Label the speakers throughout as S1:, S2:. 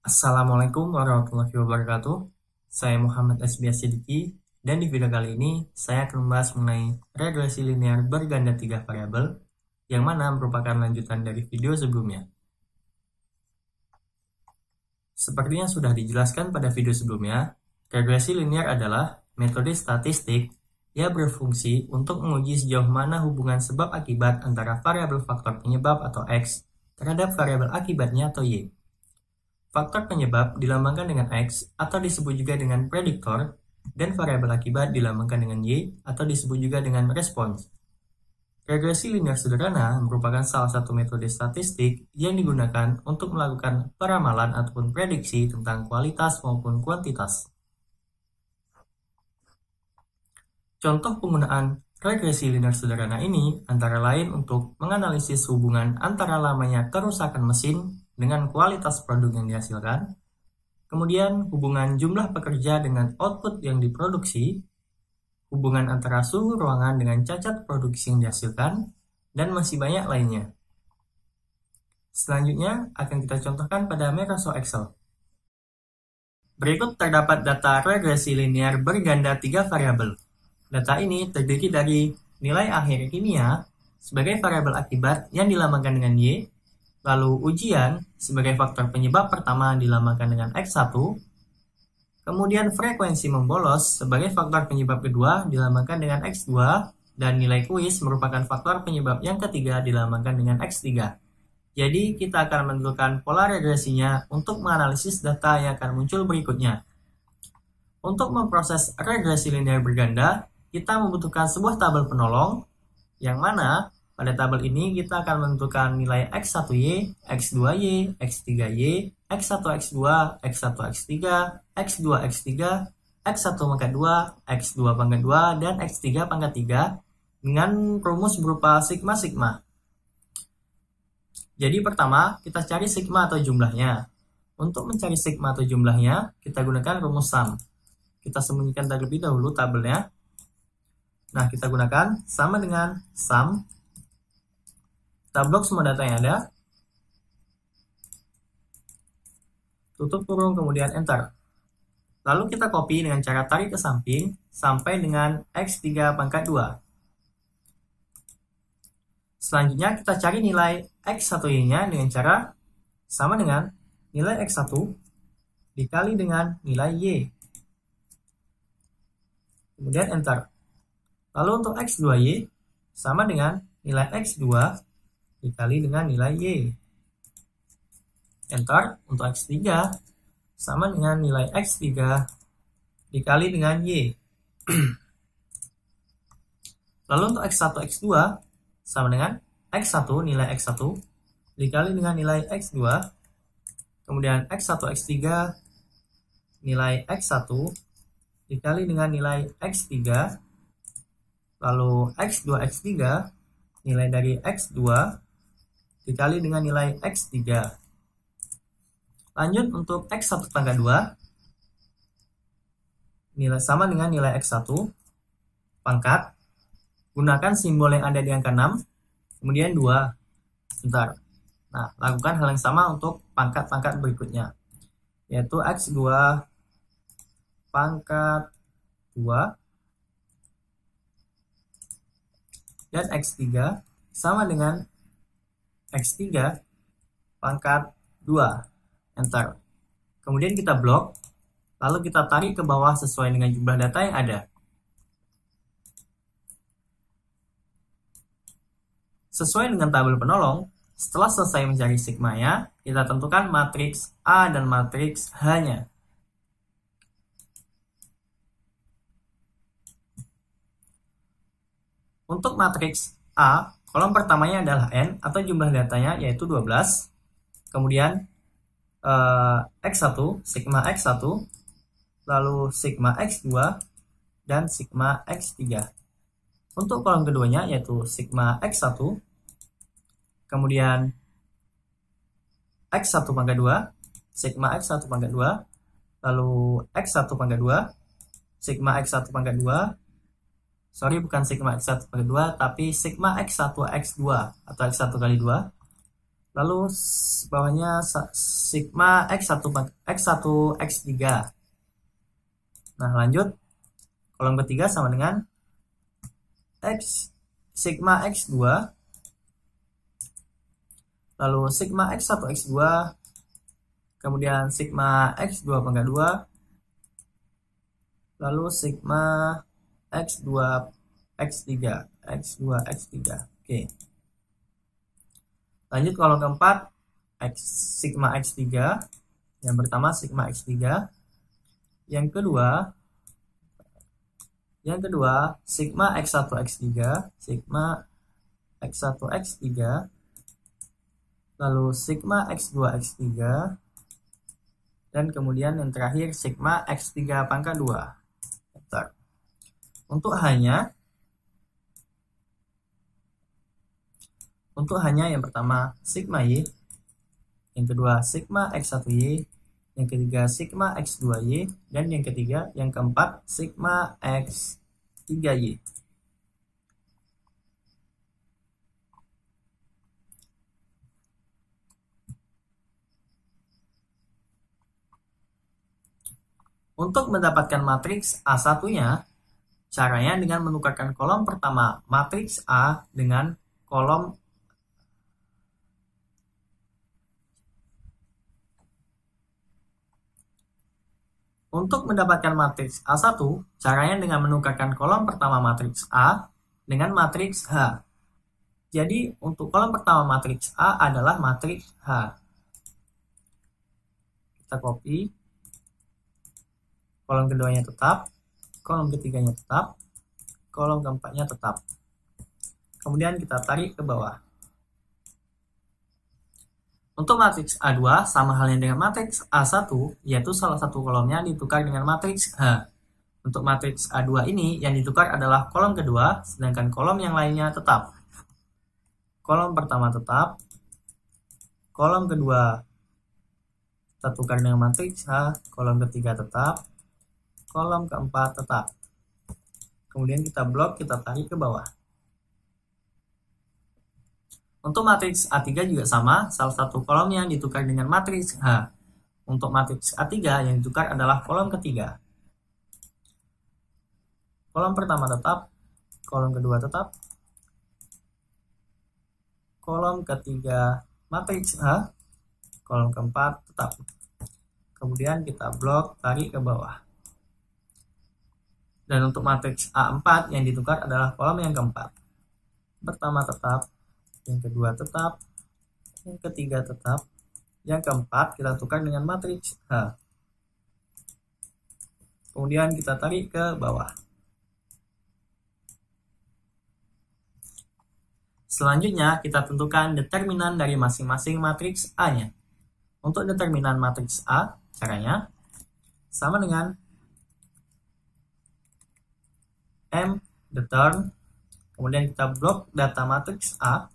S1: Assalamualaikum warahmatullahi wabarakatuh. Saya Muhammad SB Siddiqi, dan di video kali ini saya akan membahas mengenai regresi linear berganda 3 variabel, yang mana merupakan lanjutan dari video sebelumnya. Seperti yang sudah dijelaskan pada video sebelumnya, regresi linear adalah metode statistik yang berfungsi untuk menguji sejauh mana hubungan sebab akibat antara variabel faktor penyebab atau X terhadap variabel akibatnya atau Y. Faktor penyebab dilambangkan dengan X atau disebut juga dengan prediktor, dan variabel akibat dilambangkan dengan Y atau disebut juga dengan respons. Regresi linear sederhana merupakan salah satu metode statistik yang digunakan untuk melakukan peramalan ataupun prediksi tentang kualitas maupun kuantitas. Contoh penggunaan regresi linear sederhana ini antara lain untuk menganalisis hubungan antara lamanya kerusakan mesin dengan kualitas produk yang dihasilkan, kemudian hubungan jumlah pekerja dengan output yang diproduksi, hubungan antara suhu ruangan dengan cacat produksi yang dihasilkan, dan masih banyak lainnya. Selanjutnya akan kita contohkan pada Microsoft Excel. Berikut terdapat data regresi linear berganda 3 variabel. Data ini terdiri dari nilai akhir kimia sebagai variabel akibat yang dilambangkan dengan Y, lalu ujian sebagai faktor penyebab pertama dilambangkan dengan X1, kemudian frekuensi membolos sebagai faktor penyebab kedua dilambangkan dengan X2, dan nilai kuis merupakan faktor penyebab yang ketiga dilambangkan dengan X3. Jadi kita akan menentukan pola regresinya untuk menganalisis data yang akan muncul berikutnya. Untuk memproses regresi linear berganda, kita membutuhkan sebuah tabel penolong, yang mana pada tabel ini kita akan menentukan nilai X1Y, X2Y, X3Y, X1, X2, X1, X3, X2, X3, X1 pangkat 2, X2 pangkat 2, dan X3 pangkat 3 dengan rumus berupa sigma-sigma. Jadi pertama, kita cari sigma atau jumlahnya. Untuk mencari sigma atau jumlahnya, kita gunakan rumus sum. Kita sembunyikan terlebih dahulu tabelnya. Nah, kita gunakan sama dengan sum. Kita blok semua data yang ada, tutup kurung, kemudian enter. Lalu kita copy dengan cara tarik ke samping sampai dengan X3 pangkat 2. Selanjutnya kita cari nilai X1Y-nya dengan cara sama dengan nilai X1 dikali dengan nilai Y. Kemudian enter. Lalu untuk X2Y sama dengan nilai X2 dikali dengan nilai Y. Enter. Untuk X3 sama dengan nilai X3 dikali dengan Y. Lalu untuk X1, X2 sama dengan X1 nilai X1 dikali dengan nilai X2. Kemudian X1, X3 nilai X1 dikali dengan nilai X3. Lalu X2, X3 nilai dari X2 dikali dengan nilai X3. Lanjut untuk X1 pangkat 2 nilai sama dengan nilai X1 pangkat, gunakan simbol yang ada di angka 6, kemudian 2. Bentar. Nah, lakukan hal yang sama untuk pangkat-pangkat berikutnya, yaitu X2 pangkat 2 dan X3 sama dengan X3 pangkat 2. Enter. Kemudian kita blok, lalu kita tarik ke bawah sesuai dengan jumlah data yang ada. Sesuai dengan tabel penolong, setelah selesai mencari sigmanya, kita tentukan matriks A dan matriks H-nya. Untuk matriks A, kolom pertamanya adalah N atau jumlah datanya yaitu 12. Kemudian X1, sigma X1, lalu sigma X2, dan sigma X3. Untuk kolom keduanya yaitu sigma X1, kemudian X1 pangkat 2, sigma X1 pangkat 2, lalu X1 pangkat 2, sigma X1 pangkat 2, sorry bukan sigma X1 pangkat 2, tapi sigma X1 X2 atau X1 kali 2, Lalu bawahnya sigma X1, X1, X3. Nah, lanjut. Kolom ketiga sama dengan sigma X2, lalu sigma X1, X2, kemudian sigma X2 pangkat 2, lalu sigma X2, X3, X2, X3. Oke. Lanjut kolom keempat, sigma X3. Yang pertama sigma X3. Yang kedua sigma X1, X3, sigma X1, X3, lalu sigma X2, X3, dan kemudian yang terakhir sigma X3 pangkat 2. Untuk hanya yang pertama sigma Y, yang kedua sigma X1Y, yang ketiga sigma X2Y, dan yang ketiga, yang keempat sigma X3Y. Untuk mendapatkan matriks A1-nya, caranya dengan menukarkan kolom pertama matriks A dengan kolom Untuk mendapatkan matriks A1, caranya dengan menukarkan kolom pertama matriks A dengan matriks H. Jadi, untuk kolom pertama matriks A adalah matriks H. Kita copy. Kolom keduanya tetap, kolom ketiganya tetap, kolom keempatnya tetap. Kemudian kita tarik ke bawah. Untuk matriks A2 sama halnya dengan matriks A1, yaitu salah satu kolomnya ditukar dengan matriks H. Untuk matriks A2 ini yang ditukar adalah kolom kedua, sedangkan kolom yang lainnya tetap. Kolom pertama tetap, kolom kedua kita tukar dengan matriks H, kolom ketiga tetap, kolom keempat tetap. Kemudian kita blok, kita tarik ke bawah. Untuk matriks A3 juga sama, salah satu kolomnya ditukar dengan matriks H. Untuk matriks A3 yang ditukar adalah kolom ketiga. Kolom pertama tetap, kolom kedua tetap, kolom ketiga matriks H, kolom keempat tetap. Kemudian kita blok, tarik ke bawah. Dan untuk matriks A4 yang ditukar adalah kolom yang keempat. Pertama tetap, yang kedua tetap, yang ketiga tetap, yang keempat kita tukar dengan matriks H. Kemudian kita tarik ke bawah. Selanjutnya kita tentukan determinan dari masing-masing matriks A-nya. Untuk determinan matriks A, caranya sama dengan M determ, kemudian kita blok data matriks A,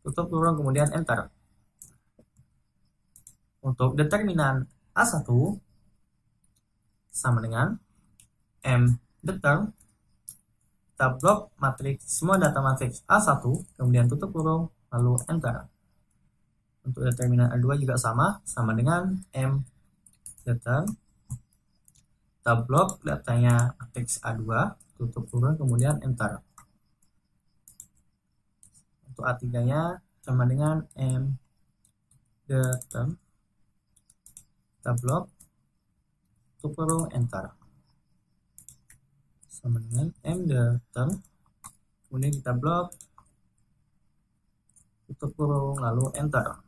S1: tutup kurung, kemudian enter. Untuk determinan A1 sama dengan M determ, kita blok matriks semua data matriks A1, kemudian tutup kurung, lalu enter. Untuk determinan A2 juga sama dengan M determ, kita blok datanya matriks A2, tutup kurung, kemudian enter. Untuk A3-nya sama dengan M determ, kita blok, tutup kurung, enter. Sama dengan M determ, kemudian kita blok, tutup kurung, lalu enter.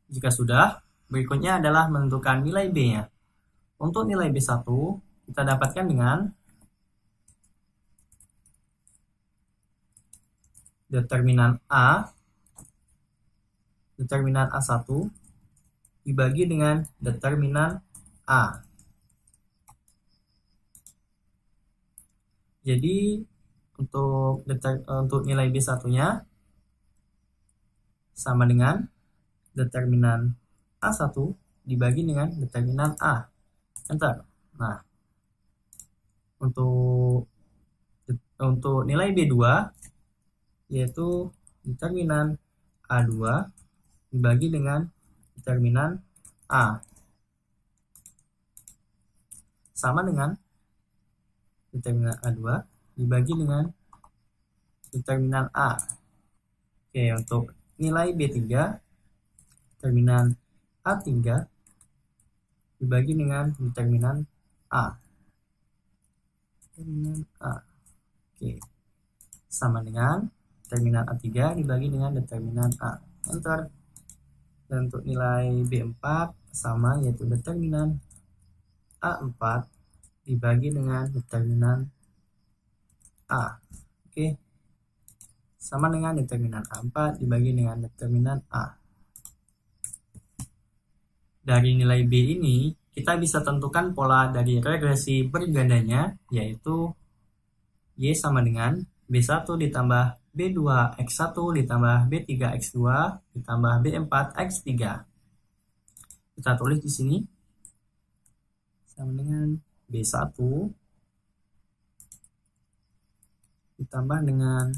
S1: Jika sudah, berikutnya adalah menentukan nilai B-nya. Untuk nilai B1, kita dapatkan dengan determinan A1 dibagi dengan determinan A. Jadi untuk nilai B1-nya sama dengan determinan A1 dibagi dengan determinan A. Enter. Nah, untuk nilai B2 yaitu determinan A2 dibagi dengan determinan A. Sama dengan determinan A2 dibagi dengan determinan A. Oke, untuk nilai B3, determinan A3 dibagi dengan determinan A. Determinan A. Oke, sama dengan determinan A3 dibagi dengan determinan A. Enter. Dan untuk nilai B4 sama, yaitu determinan A4 dibagi dengan determinan A. Oke. Sama dengan determinan A4 dibagi dengan determinan A. Dari nilai B ini, kita bisa tentukan pola dari regresi bergandanya, yaitu Y sama dengan B1 ditambah B2X1 ditambah B3X2 ditambah B4X3. Kita tulis di sini sama dengan B1 ditambah dengan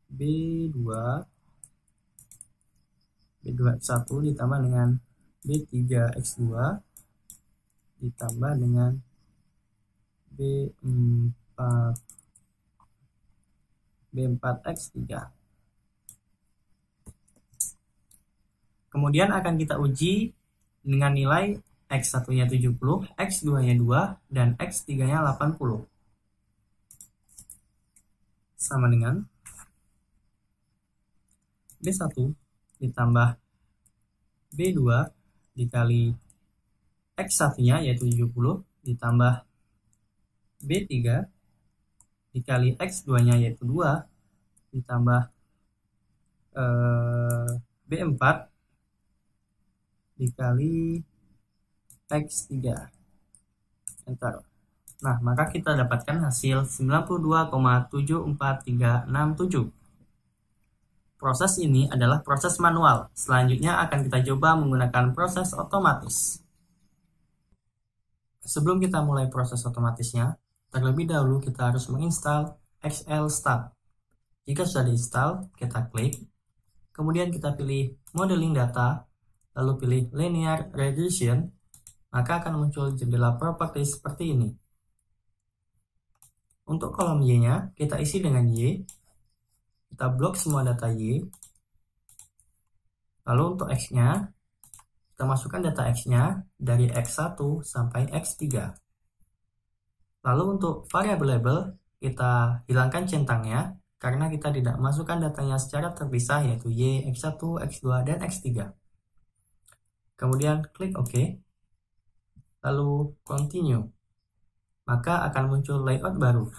S1: B2 B2X1 ditambah dengan B3X2 ditambah dengan B4X3. Kemudian akan kita uji dengan nilai X1-nya 70, X2-nya 2, dan X3-nya 80. Sama dengan B1 ditambah B2 dikali X1-nya yaitu 70 ditambah B3 dikali X2-nya yaitu 2 ditambah B4 dikali X3. Enter. Nah, maka kita dapatkan hasil 92,74367. Proses ini adalah proses manual. Selanjutnya akan kita coba menggunakan proses otomatis. Sebelum kita mulai proses otomatisnya, terlebih dahulu kita harus menginstal XLStat. Jika sudah diinstal, kita klik. Kemudian kita pilih Modeling Data, lalu pilih Linear Regression, maka akan muncul jendela properties seperti ini. Untuk kolom Y-nya, kita isi dengan Y. Kita blok semua data Y. Lalu untuk X-nya, kita masukkan data X-nya dari X1 sampai X3. Lalu untuk variabel label, kita hilangkan centangnya karena kita tidak masukkan datanya secara terpisah, yaitu Y, X1, X2, dan X3. Kemudian klik OK, lalu continue. Maka akan muncul layout baru.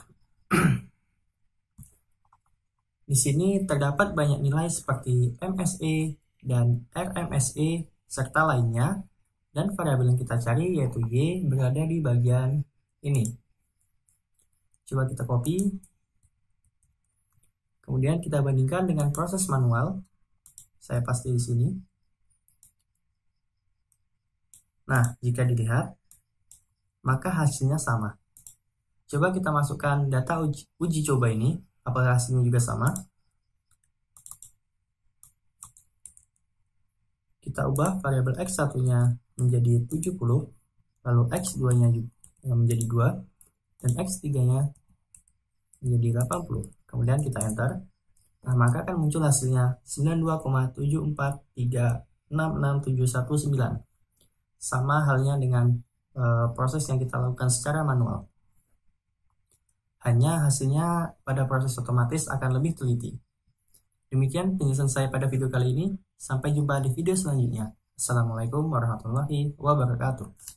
S1: Di sini terdapat banyak nilai seperti MSE dan RMSE serta lainnya, dan variabel yang kita cari yaitu Y berada di bagian ini. Coba kita copy. Kemudian kita bandingkan dengan proses manual. Saya paste di sini. Nah, jika dilihat, maka hasilnya sama. Coba kita masukkan data uji coba ini, apakah hasilnya juga sama? Kita ubah variabel X1-nya menjadi 70, lalu X2-nya menjadi 2, dan X3-nya menjadi 80. Kemudian kita enter. Nah, maka akan muncul hasilnya 92,743667119. Sama halnya dengan proses yang kita lakukan secara manual. Hanya hasilnya pada proses otomatis akan lebih teliti. Demikian penjelasan saya pada video kali ini. Sampai jumpa di video selanjutnya. Assalamualaikum warahmatullahi wabarakatuh.